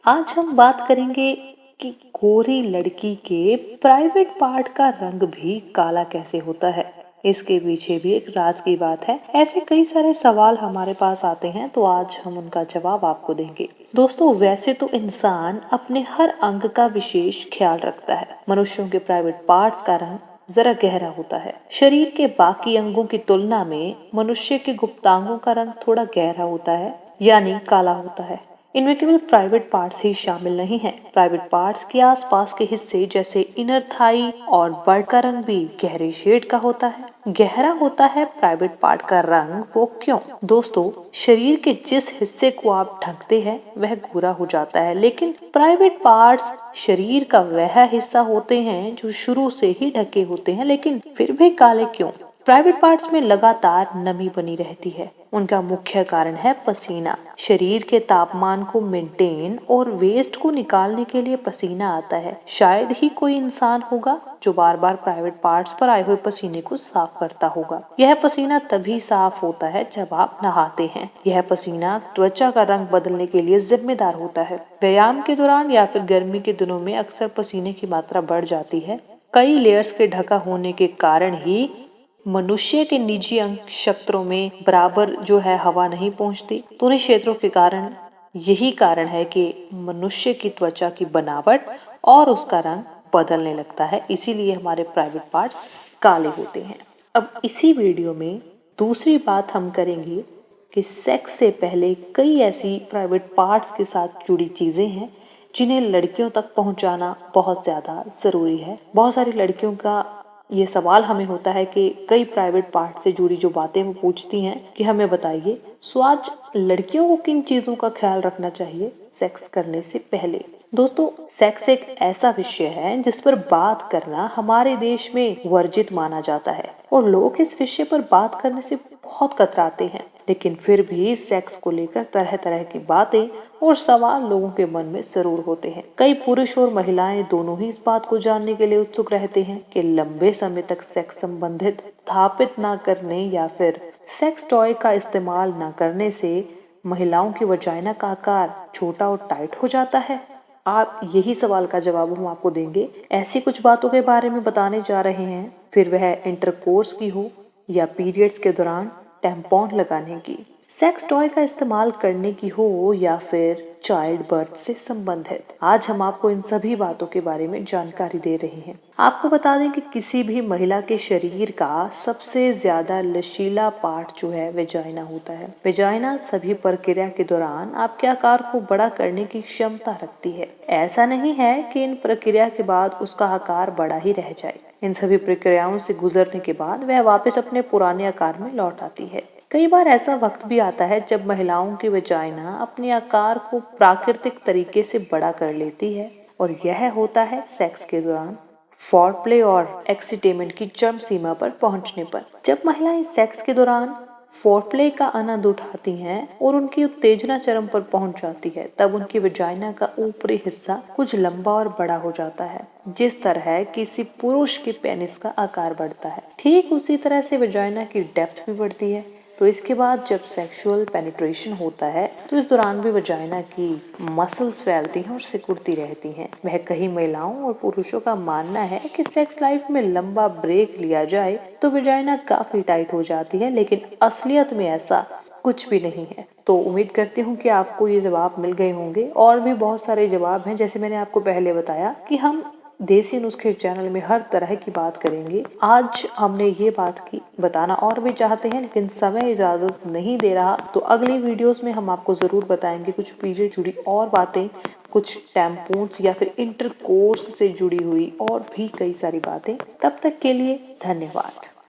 आज हम बात करेंगे कि गोरी लड़की के प्राइवेट पार्ट का रंग भी काला कैसे होता है। इसके पीछे भी एक राज की बात है। ऐसे कई सारे सवाल हमारे पास आते हैं, तो आज हम उनका जवाब आपको देंगे। दोस्तों, वैसे तो इंसान अपने हर अंग का विशेष ख्याल रखता है। मनुष्यों के प्राइवेट पार्ट्स का रंग जरा गहरा होता है। शरीर के बाकी अंगों की तुलना में मनुष्य के गुप्तांगों का रंग थोड़ा गहरा होता है, यानी काला होता है। इनमें केवल प्राइवेट पार्ट्स ही शामिल नहीं हैं। प्राइवेट पार्ट्स के आसपास के हिस्से जैसे इनर थाई और बर्ड का रंग भी गहरे शेड का होता है। गहरा होता है प्राइवेट पार्ट का रंग, वो क्यों? दोस्तों, शरीर के जिस हिस्से को आप ढकते हैं वह गोरा हो जाता है, लेकिन प्राइवेट पार्ट्स शरीर का वह हिस्सा होते हैं जो शुरू से ही ढके होते हैं, लेकिन फिर भी काले क्यों? प्राइवेट पार्ट्स में लगातार नमी बनी रहती है। उनका मुख्य कारण है पसीना। शरीर के तापमान को मेंटेन और वेस्ट को निकालने के लिए पसीना आता है। शायद ही कोई इंसान होगा जो बार बार प्राइवेट पार्ट्स पर आए हुए पसीने को साफ करता होगा। यह पसीना तभी साफ होता है जब आप नहाते हैं। यह पसीना त्वचा का रंग बदलने के लिए जिम्मेदार होता है। व्यायाम के दौरान या फिर गर्मी के दिनों में अक्सर पसीने की मात्रा बढ़ जाती है। कई लेयर्स के ढका होने के कारण ही मनुष्य के निजी अंग क्षेत्रों में बराबर जो है हवा नहीं पहुंचती। तो उन्हीं क्षेत्रों के कारण यही कारण है कि मनुष्य की त्वचा की बनावट और उसका रंग बदलने लगता है। इसीलिए हमारे प्राइवेट पार्ट्स काले होते हैं। अब इसी वीडियो में दूसरी बात हम करेंगे कि सेक्स से पहले कई ऐसी प्राइवेट पार्ट्स के साथ जुड़ी चीजें हैं जिन्हें लड़कियों तक पहुंचाना बहुत ज्यादा जरूरी है। बहुत सारी लड़कियों का ये सवाल हमें होता है कि कई प्राइवेट पार्ट से जुड़ी जो बातें वो पूछती हैं कि हमें बताइए। सो आज लड़कियों को किन चीजों का ख्याल रखना चाहिए सेक्स करने से पहले। दोस्तों, सेक्स एक ऐसा विषय है जिस पर बात करना हमारे देश में वर्जित माना जाता है और लोग इस विषय पर बात करने से बहुत कतराते हैं। लेकिन फिर भी सेक्स को लेकर तरह तरह की बातें और सवाल लोगों के मन में जरूर होते हैं। कई पुरुष और महिलाएं दोनों ही इस बात को जानने के लिए उत्सुक रहते हैं कि लंबे समय तक सेक्स संबंधित स्थापित न करने या फिर सेक्स टॉय का इस्तेमाल न करने से महिलाओं की वजाइना का आकार छोटा और टाइट हो जाता है। आप यही सवाल का जवाब हम आपको देंगे। ऐसी कुछ बातों के बारे में बताने जा रहे हैं, फिर वह इंटरकोर्स की हो या पीरियड्स के दौरान टैम्पॉन लगाने की, सेक्स टॉय का इस्तेमाल करने की हो या फिर चाइल्ड बर्थ से संबंधित। आज हम आपको इन सभी बातों के बारे में जानकारी दे रहे हैं। आपको बता दें कि किसी भी महिला के शरीर का सबसे ज्यादा लचीला पार्ट जो है वेजाइना होता है। वेजाइना सभी प्रक्रिया के दौरान आपके आकार को बड़ा करने की क्षमता रखती है। ऐसा नहीं है कि इन प्रक्रिया के बाद उसका आकार बड़ा ही रह जाए। इन सभी प्रक्रियाओं से गुजरने के बाद वह वापस अपने पुराने आकार में लौट आती है। कई बार ऐसा वक्त भी आता है जब महिलाओं की वजाइना अपने आकार को प्राकृतिक तरीके से बड़ा कर लेती है, और यह होता है सेक्स के दौरान फोरप्ले और एक्साइटमेंट की चरम सीमा पर पहुंचने पर। जब महिलाएं सेक्स के दौरान फोरप्ले का आनंद उठाती हैं और उनकी उत्तेजना चरम पर पहुंच जाती है, तब उनकी वजाइना का ऊपरी हिस्सा कुछ लंबा और बड़ा हो जाता है। जिस तरह किसी पुरुष के पेनिस का आकार बढ़ता है, ठीक उसी तरह से वजाइना की डेप्थ भी बढ़ती है। तो इसके बाद जब सेक्सुअल पेनिट्रेशन होता है तो इस दौरान भी वजाइना की मसल्स फैलती हैं और सिकुड़ती रहती हैं। वह कई महिलाओं और पुरुषों का मानना है कि सेक्स लाइफ में लंबा ब्रेक लिया जाए तो वजाइना काफी टाइट हो जाती है, लेकिन असलियत में ऐसा कुछ भी नहीं है। तो उम्मीद करती हूँ कि आपको ये जवाब मिल गए होंगे। और भी बहुत सारे जवाब हैं, जैसे मैंने आपको पहले बताया कि हम देसी नुस्खे चैनल में हर तरह की बात करेंगे। आज हमने ये बात की बताना और भी चाहते हैं, लेकिन समय इजाजत नहीं दे रहा। तो अगली वीडियोस में हम आपको जरूर बताएंगे कुछ पीरियड जुड़ी और बातें, कुछ टैम्पून्स या फिर इंटरकोर्स से जुड़ी हुई और भी कई सारी बातें। तब तक के लिए धन्यवाद।